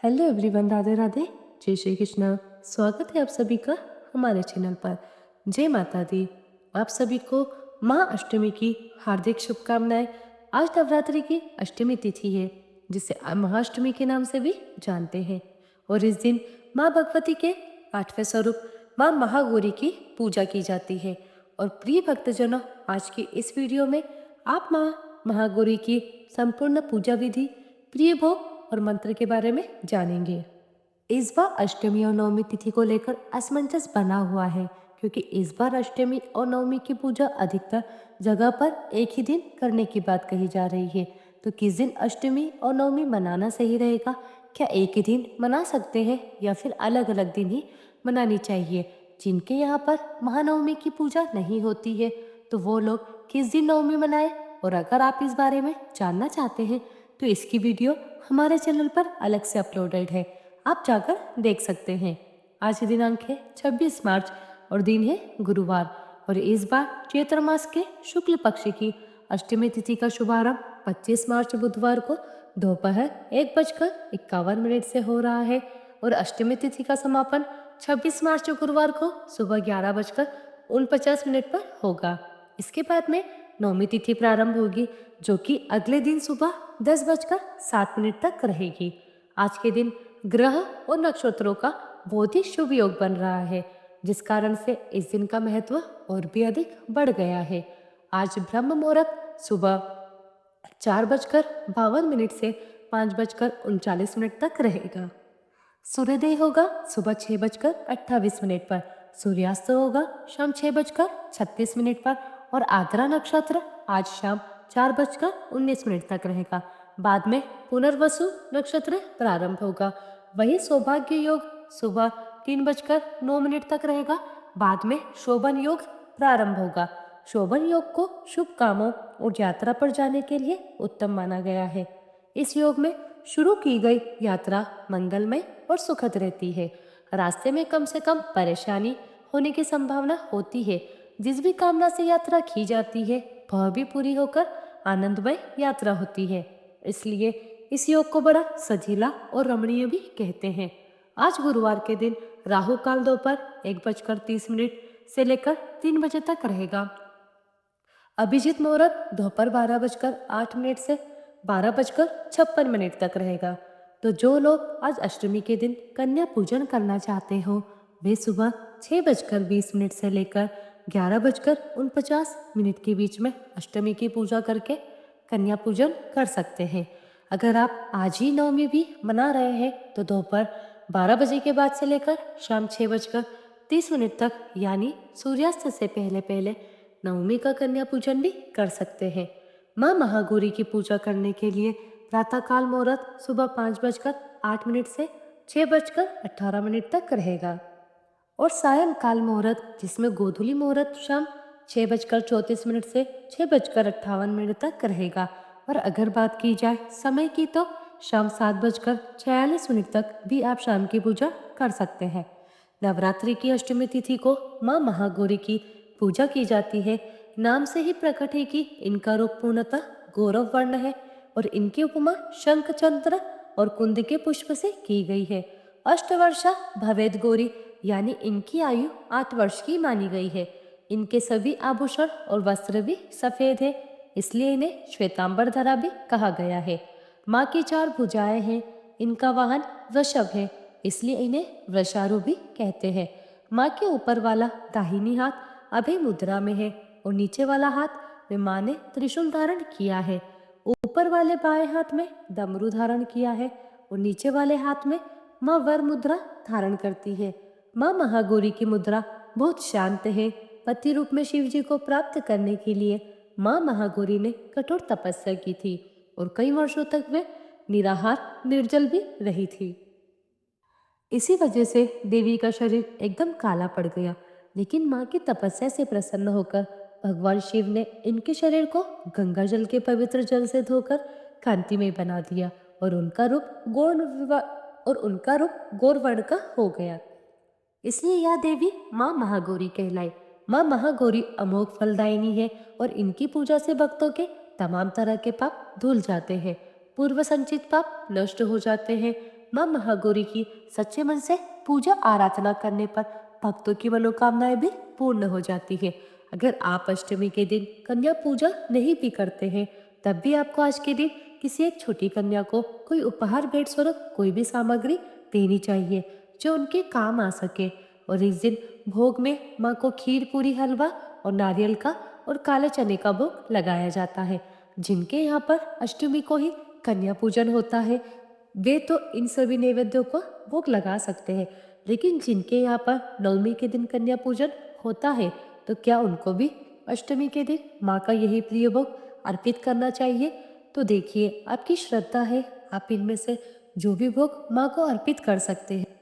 Hello everyone, Radhe Radhe. जय श्री कृष्ण। स्वागत है आप सभी का हमारे चैनल पर। जय माता दी। आप सभी को माँ अष्टमी की हार्दिक शुभकामनाएं। आज नवरात्रि की अष्टमी तिथि है, जिसे महाअष्टमी के नाम से भी जानते हैं। और इस दिन माँ भगवती के 8वें स्वरूप माँ महागौरी की पूजा की जाती है। और प्रिय भक्तजनों, आज की इस वीडियो में आप माँ महागौरी की संपूर्ण पूजा विधि, प्रिय भोग और मंत्र के बारे में जानेंगे। इस बार अष्टमी और नवमी तिथि को लेकर असमंजस बना हुआ है, क्योंकि इस बार अष्टमी और नवमी की पूजा अधिकतर जगह पर एक ही दिन करने की बात कही जा रही है। तो किस दिन अष्टमी और नवमी मनाना सही रहेगा? क्या एक ही दिन मना सकते हैं या फिर अलग अलग दिन ही मनानी चाहिए? जिनके यहाँ पर महानवमी की पूजा नहीं होती है, तो वो लोग किस दिन नवमी मनाए? और अगर आप इस बारे में जानना चाहते हैं तो इसकी वीडियो हमारे चैनल पर अलग से अपलोडेड है, आप जाकर देख सकते हैं। आज की दिनांक है 26 मार्च और दिन है गुरुवार। और इस बार चैत्र मास के शुक्ल पक्ष की अष्टमी तिथि का शुभारंभ 25 मार्च बुधवार को दोपहर 1:51 से हो रहा है। और अष्टमी तिथि का समापन 26 मार्च गुरुवार को सुबह 11:49 पर होगा। इसके बाद में नवमी तिथि प्रारंभ होगी, जो कि अगले दिन सुबह 10:07 तक रहेगी। आज के दिन ग्रह और नक्षत्रों का बहुत ही शुभ योग बन रहा है, जिस कारण से इस दिन का महत्व और भी अधिक बढ़ गया है। आज ब्रह्म मुहूर्त सुबह 4:52 से 5:39 तक रहेगा। सूर्योदय होगा सुबह 6:28 पर। सूर्यास्त होगा शाम 6:36 पर। और आद्रा नक्षत्र आज शाम 4:19 तक रहेगा। बाद में पुनर्वसु नक्षत्र प्रारंभ होगा। वही सौभाग्य योग सुबह 3:09 तक रहेगा। बाद में शोभन योग प्रारंभ होगा। शोभन योग को शुभ कामों और यात्रा पर जाने के लिए उत्तम माना गया है। इस योग में शुरू की गई यात्रा मंगलमय और सुखद रहती है। रास्ते में कम से कम परेशानी होने की संभावना होती है। जिस भी कामना से यात्रा की जाती है वह भी पूरी होकर आनंदमय यात्रा होती है। इसलिए इस योग को बड़ा सजीला और रमणीय भी कहते हैं। आज गुरुवार के दिन राहु काल दोपहर 1:30 से लेकर 3 बजे तक रहेगा। अभिजीत मुहूर्त दोपहर 12:08 से 12:56 तक रहेगा। तो जो लोग आज अष्टमी के दिन कन्या पूजन करना चाहते हो, वे सुबह 6:20 से लेकर 11:49 के बीच में अष्टमी की पूजा करके कन्या पूजन कर सकते हैं। अगर आप आज ही नवमी भी मना रहे हैं तो दोपहर 12 बजे के बाद से लेकर शाम 6:30 तक, यानी सूर्यास्त से पहले पहले नवमी का कन्या पूजन भी कर सकते हैं। माँ महागौरी की पूजा करने के लिए प्रातःकाल मुहूर्त सुबह 5:08 से 6:18 तक रहेगा। और सायंकाल मुहूर्त, जिसमें गोधूली मुहूर्त शाम 6:34 से 6:58 तक रहेगा। और अगर बात की जाए समय की, तो शाम 7:46 तक भी आप शाम की पूजा कर सकते हैं। नवरात्रि की अष्टमी तिथि को माँ महागौरी की पूजा की जाती है। नाम से ही प्रकट है कि इनका रूप पूर्णतः गौरव वर्ण है और इनकी उपमा शंख चंद्र और कुंद के पुष्प से की गई है। अष्टवर्षा भवेद गौरी, यानी इनकी आयु 8 वर्ष की मानी गई है। इनके सभी आभूषण और वस्त्र भी सफेद है, इसलिए इन्हें श्वेतांबर धरा भी कहा गया है। माँ की 4 भुजाएं हैं। इनका वाहन वृषभ है, इसलिए इन्हें वृषारूढ़ कहते हैं। माँ के ऊपर वाला दाहिनी हाथ अभय मुद्रा में है और नीचे वाला हाथ में माँ ने त्रिशूल धारण किया है। ऊपर वाले बाएं हाथ में डमरू धारण किया है और नीचे वाले हाथ में माँ वर मुद्रा धारण करती है। माँ महागौरी की मुद्रा बहुत शांत है। पति रूप में शिव जी को प्राप्त करने के लिए माँ महागौरी ने कठोर तपस्या की थी और कई वर्षों तक वे निराहार निर्जल भी रही थी। इसी वजह से देवी का शरीर एकदम काला पड़ गया। लेकिन माँ की तपस्या से प्रसन्न होकर भगवान शिव ने इनके शरीर को गंगा जल के पवित्र जल से धोकर कांतिमय बना दिया और उनका रूप गौर वर्ण का हो गया। इसलिए यह देवी माँ महागौरी कहलाई। माँ महागौरी अमोघ फलदायिनी है और इनकी पूजा से भक्तों के तमाम तरह के पाप धुल जाते हैं। पूर्व संचित पाप नष्ट हो जाते हैं। माँ महागौरी की सच्चे मन से पूजा आराधना करने पर भक्तों की मनोकामनाएं भी पूर्ण हो जाती है। अगर आप अष्टमी के दिन कन्या पूजा नहीं भी करते हैं, तब भी आपको आज के दिन किसी एक छोटी कन्या को कोई उपहार भेंट स्वरूप कोई भी सामग्री देनी चाहिए जो उनके काम आ सके। और इस दिन भोग में माँ को खीर पूरी हलवा और नारियल का और काले चने का भोग लगाया जाता है। जिनके यहाँ पर अष्टमी को ही कन्या पूजन होता है, वे तो इन सभी नैवेद्यों को भोग लगा सकते हैं। लेकिन जिनके यहाँ पर नवमी के दिन कन्या पूजन होता है, तो क्या उनको भी अष्टमी के दिन माँ का यही प्रिय भोग अर्पित करना चाहिए? तो देखिए, आपकी श्रद्धा है, आप इनमें से जो भी भोग माँ को अर्पित कर सकते हैं।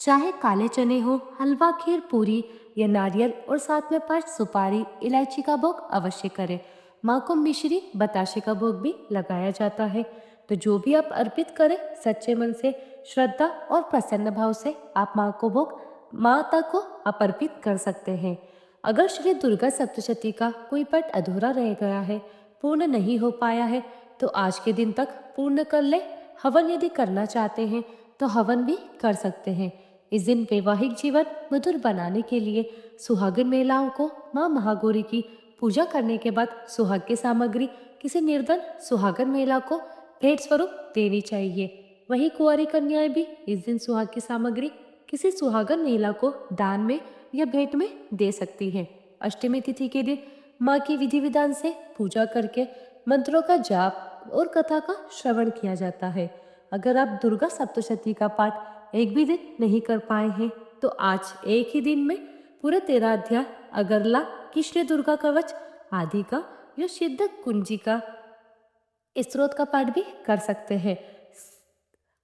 चाहे काले चने हो, हलवा, खीर, पूरी या नारियल और साथ में 5 सुपारी, इलायची का भोग अवश्य करें। माँ को मिश्री, बताशे का भोग भी लगाया जाता है। तो जो भी आप अर्पित करें, सच्चे मन से, श्रद्धा और प्रसन्न भाव से आप माँ को भोग, माता को आप अर्पित कर सकते हैं। अगर श्री दुर्गा सप्तशती का कोई पाठ अधूरा रह गया है, पूर्ण नहीं हो पाया है, तो आज के दिन तक पूर्ण कर ले। हवन यदि करना चाहते हैं तो हवन भी कर सकते हैं। इस दिन वैवाहिक जीवन मधुर बनाने के लिए सुहागिन महिलाओं को माँ महागौरी की पूजा करने के बाद सुहाग की सामग्री किसी निर्धन सुहागन महिला को भेंट स्वरूप देनी चाहिए। वहीं कुंवारी कन्याएं भी इस दिन सुहाग की सामग्री किसी सुहागन महिला को दान में या भेंट में दे सकती हैं। अष्टमी तिथि के दिन माँ की विधि विधान से पूजा करके मंत्रों का जाप और कथा का श्रवण किया जाता है। अगर आप दुर्गा सप्तशती का पाठ एक भी दिन नहीं कर पाए हैं, तो आज एक ही दिन में पूरे 13 अध्याय अगरला की श्री दुर्गा कवच आदि का या सिद्ध कुंजी का स्त्रोत का पाठ भी कर सकते हैं।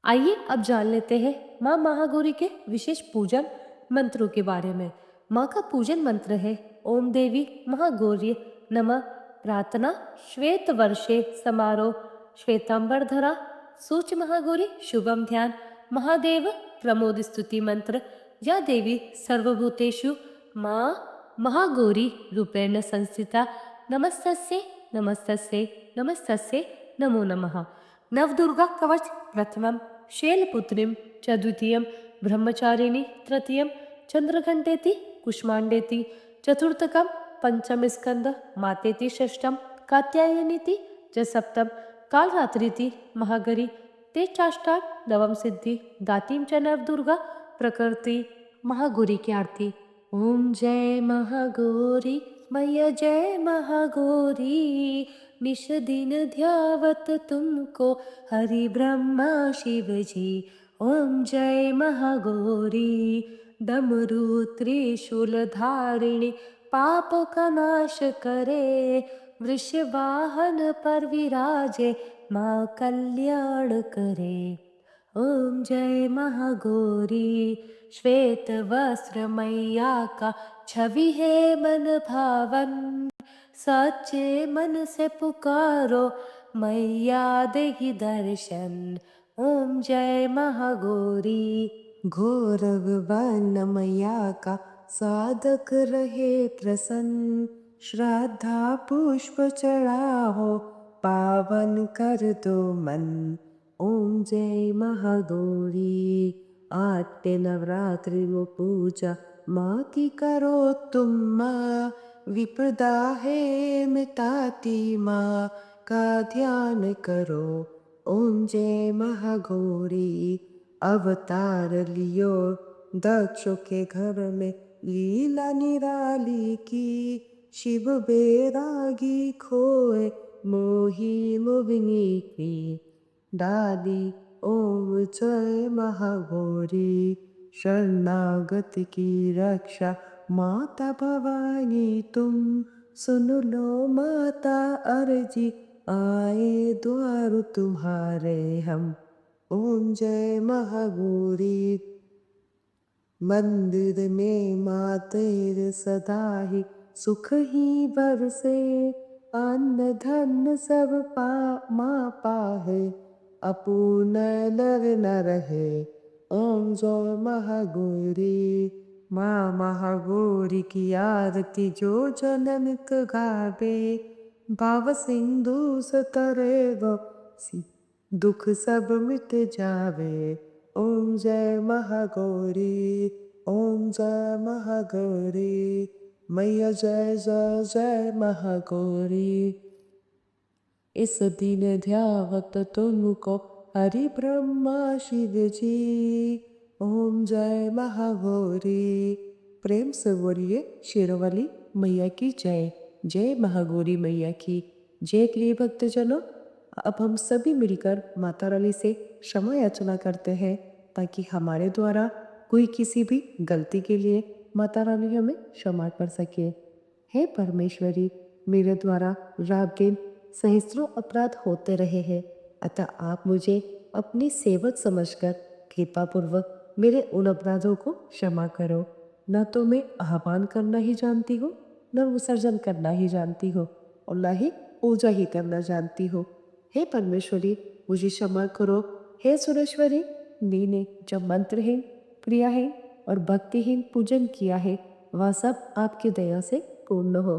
आइए अब जान लेते हैं माँ महागौरी के विशेष पूजन मंत्रों के बारे में। माँ का पूजन मंत्र है ओम देवी महागौरी नमः। प्रार्थना श्वेत वर्षे समारोह श्वेतांबरधरा सूच महागौरी शुभम ध्यान। महादेव प्रमोद स्तुति मंत्र। या देवी सर्वभूतेषु माँ महागौरी रूपेण संस्थिता नमस्तस्यै नमस्तस्यै नमस्तस्यै नमो नमः। नवदुर्गा कवच प्रथमं शैलपुत्रीं च द्वितीयं ब्रह्मचारिणी तृतीयं चंद्रघंटेति कुष्मांडेति चतुर्थकं पंचम स्कंद मातेति षष्ठम कात्यायनीति च सप्तम कालरात्रिति महागरी ते चाष्टां नवम सिद्धि दातीं च नवदुर्गा प्रकृति। महागौरी की आरती। ओम जय महागौरी मैया जय महागौरी। निश दिन ध्यावत तुमको हरि ब्रह्मा शिव जी। ओम जय महागौरी डमरू त्रिशूल धारिणी पापों का नाश करे। वृषवाहन पर विराजे माँ कल्याण करे। ओम जय महागौरी श्वेत वस्त्र मैया का छवि है मन भावन। सच्चे मन से पुकारो मैया देगी दर्शन। ओम जय महागौरी घोरव वन मैया का साधक रहे प्रसन्न। श्रद्धा पुष्प चढ़ाओ पावन कर दो मन। ओम जय महागौरी। 8 नवरात्रि वो पूजा माँ की करो तुम माँ। विपदा है मिटाती माँ का ध्यान करो। ओम जय महागौरी अवतार लियो दक्षों के घर में लीला निराली की। शिव बैरागी खोए मोही मोहिनी की डाली। ओम जय महागौरी शरणागत की रक्षा माता भवानी तुम। सुन लो माता अर्जी आए द्वार तुम्हारे हम। ओम जय महागौरी मंदिर में माँ तेरे सदा ही सुख ही बरसे। अन्न धन सब माँ पाहे अपूर्ण नर न रहे। ओम जय महागौरी माँ महागौरी की आरती जो जननित गावे। भाव सिंधु सतरे दुख सब मिट जावे। ओम जय महागौरी, ओम जय महागौरी, मैया जय जय जय महागौरी। इस दीन ध्यावत तुमको हरि ब्रह्मा शिव जी। ओम जय महागौरी। प्रेम से बोलिए शेरवाली मैया की जय। जय महागौरी मैया की जय। प्रिय भक्तजनों, अब हम सभी मिलकर माता रानी से क्षमा याचना करते हैं ताकि हमारे द्वारा कोई किसी भी गलती के लिए माता रानी हमें क्षमा कर सके। हे परमेश्वरी, मेरे द्वारा रात दिन सहस्त्रों अपराध होते रहे हैं, अतः आप मुझे अपनी सेवक समझकर कृपापूर्वक मेरे उन अपराधों को क्षमा करो। न तो मैं आह्वान करना ही जानती हूँ, न विसर्जन करना ही जानती हूँ, और न ही पूजा ही करना जानती हूँ। हे परमेश्वरी, मुझे क्षमा करो। हे सुरेश्वरी, मैंने जो मंत्रहीन, क्रियाहीन और भक्तिहीन पूजन किया है, वह सब आपकी दया से पूर्ण हो।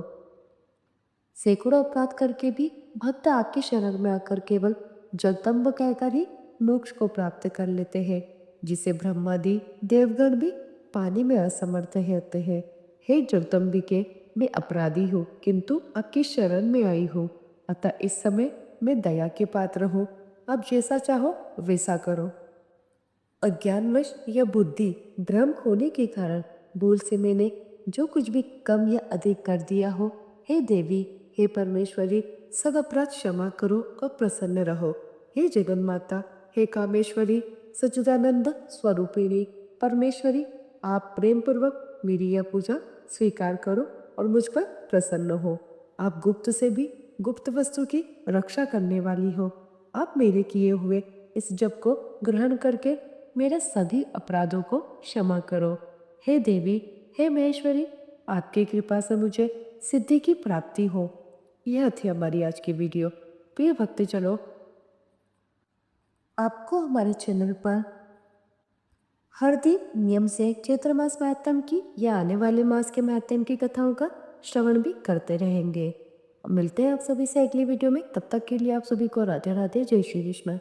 सैकड़ों अपराध करके भी भक्त आपकी शरण में आकर केवल जगदम्ब कहकर ही मोक्ष को प्राप्त कर लेते हैं, जिसे ब्रह्मादि देवगण भी पाने में असमर्थ होते हैं। हे जगदम्बिके, मैं अपराधी हूँ, किंतु आपकी शरण में आई हूँ, अतः इस समय मैं दया के पात्र हूँ। आप जैसा चाहो वैसा करो। अज्ञानवश या बुद्धि भ्रम होने के कारण भूल से मैंने जो कुछ भी कम या अधिक कर दिया हो, हे देवी, हे परमेश्वरी, सब अपराध क्षमा करो और प्रसन्न रहो। हे जगन माता, हे कामेश्वरी, सच्चिदानंद स्वरूपिणी परमेश्वरी, आप प्रेम पूर्वक मेरी यह पूजा स्वीकार करो और मुझ पर प्रसन्न हो। आप गुप्त से भी गुप्त वस्तु की रक्षा करने वाली हो। आप मेरे किए हुए इस जप को ग्रहण करके मेरे सभी अपराधों को क्षमा करो। हे देवी, हे महेश्वरी, आपकी कृपा से मुझे सिद्धि की प्राप्ति हो। यह थी हमारी आज की वीडियो। प्रिय भक्तजनों, आपको हमारे चैनल पर हर दिन नियम से चैत्र मास महात्म की या आने वाले मास के महात्म की कथाओं का श्रवण भी करते रहेंगे। मिलते हैं आप सभी से अगली वीडियो में। तब तक के लिए आप सभी को राधे राधे, जय श्री कृष्ण।